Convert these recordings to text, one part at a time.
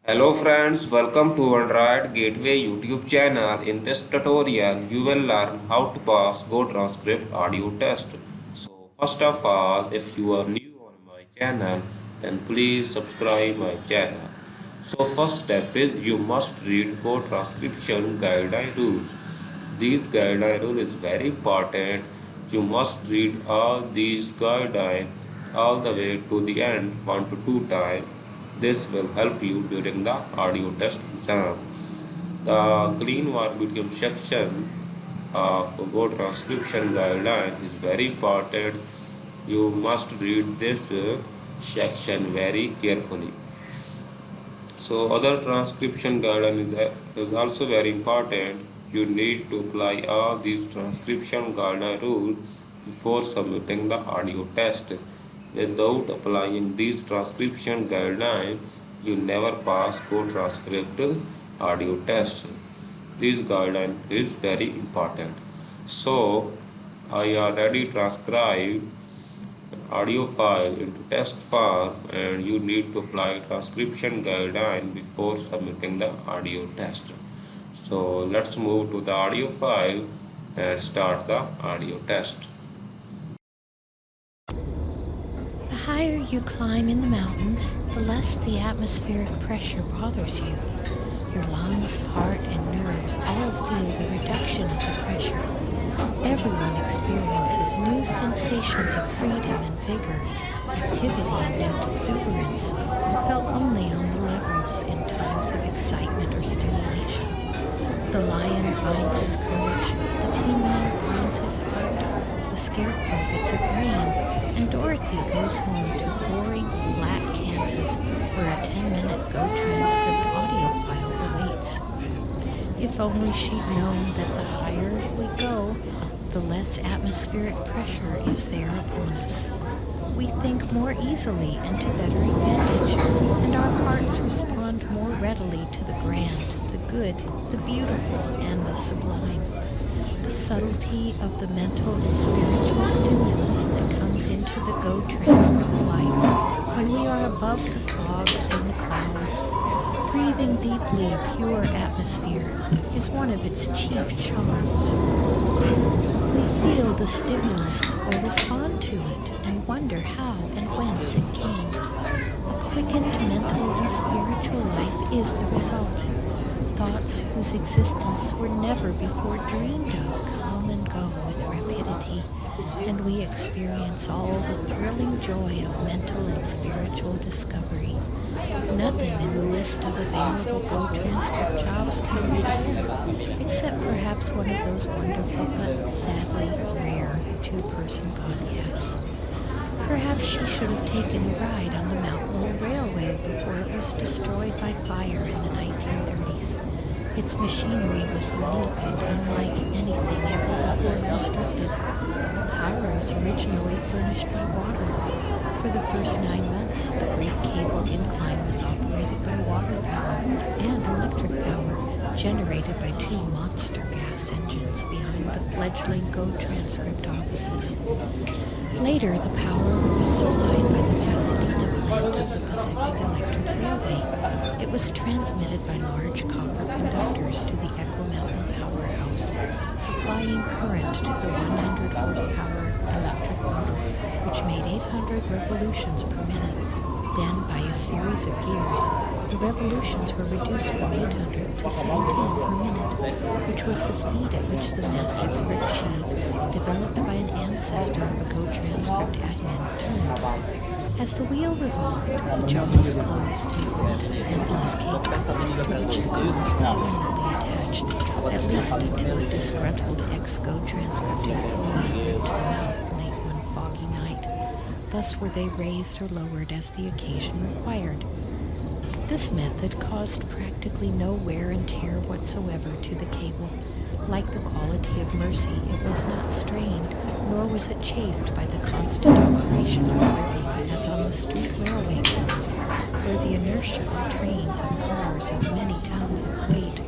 Hello friends, welcome to Android Gateway YouTube channel. In this tutorial, you will learn how to pass Gotranscript audio test. So first of all, if you are new on my channel, then please subscribe my channel. So first step is you must read code transcription guideline rules. These guideline rule is very important. You must read all these guidelines all the way to the end 1 to 2 times. This will help you during the audio test exam. The clean verbatim section of Go transcription guideline is very important. You must read this section very carefully. So other transcription guideline is also very important. You need to apply all these transcription guideline rules before submitting the audio test. Without applying these transcription guidelines, you never pass co-transcript audio test. This guideline is very important. So I already transcribed audio file into text form and you need to apply transcription guideline before submitting the audio test. So let's move to the audio file and start the audio test. The higher you climb in the mountains, the less the atmospheric pressure bothers you. Your lungs, heart, and nerves all feel the reduction of the pressure. Everyone experiences new sensations of freedom and vigor, activity and exuberance, felt only on the levels in times of excitement or stimulation. The lion finds his courage, the tin man finds his heart, the scarecrow gets a brain, and Dorothy goes home to boring, flat Kansas, where a 10-minute Gotranscript audio file awaits. If only she'd known that the higher we go, the less atmospheric pressure is there upon us. We think more easily and to better advantage, and our hearts respond more readily to the grand, the good, the beautiful, and the sublime. The subtlety of the mental and spiritual stimulus that comes into the Gotranscript life when we are above the fogs and the clouds, breathing deeply a pure atmosphere, is one of its chief charms. We feel the stimulus or respond to it and wonder how and whence it came. A quickened mental and spiritual life is the result. Thoughts whose existence were never before dreamed of come and go with rapidity, and we experience all the thrilling joy of mental and spiritual discovery. Nothing in the list of available Gotranscript jobs can replace, except perhaps one of those wonderful but sadly rare two-person podcasts. Perhaps she should have taken a ride on the Mountain Railway before it was destroyed by fire in the 1930s. Its machinery was unique and unlike anything ever before constructed. The power was originally furnished by water. For the first 9 months, the great cable incline was operated by water power and electric power, generated by 2 monster gas engines behind the fledgling Gotranscript offices. Later, the power would be supplied by the Pasadena plant of the Pacific Electric Railway. It was transmitted by large copper conductors to the Echo Mountain powerhouse, supplying current to the 100 horsepower electric motor, which made 800 revolutions per minute. Then, by a series of years, the revolutions were reduced from 800 to 17 per minute, which was the speed at which the massive brick sheave, developed by an ancestor of a Gotranscript admin, turned. As the wheel revolved, the jaw was closed and brought the endless cable, to which the cars were permanently attached, at least until a disgruntled ex-Gotranscript employee ripped them out late one foggy night. Thus were they raised or lowered as the occasion required. This method caused practically no wear and tear whatsoever to the cable. Like the quality of mercy, it was not strained, nor was it chafed by the constant operation of gripping, as on the street railway cars, where the inertia of trains and cars of many tons of weight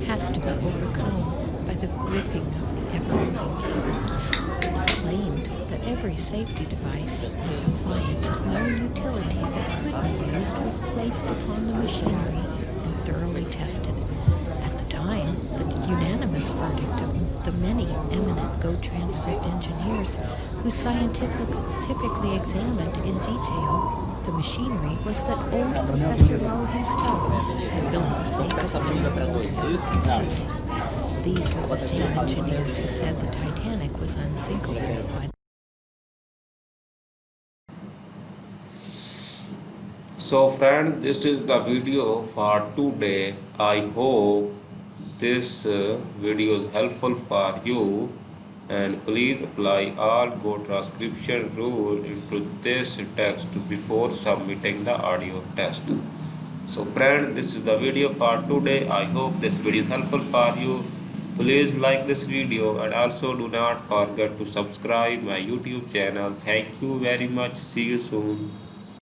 has to be overcome by the gripping of the ever-moving cable. It was claimed that every safety device and appliance of known utility that could be used was placed upon the machinery thoroughly tested. At the time, the unanimous verdict of the many eminent Gotranscript engineers who scientifically examined in detail the machinery was that old Professor Lowe himself had built the safest railroad ever tested. These were the same engineers who said the Titanic was unsinkable by. So friend, this is the video for today. I hope this video is helpful for you, and please apply all code transcription rule into this text before submitting the audio test. So friend, this is the video for today. I hope this video is helpful for you. Please like this video and also do not forget to subscribe my YouTube channel. Thank you very much. See you soon.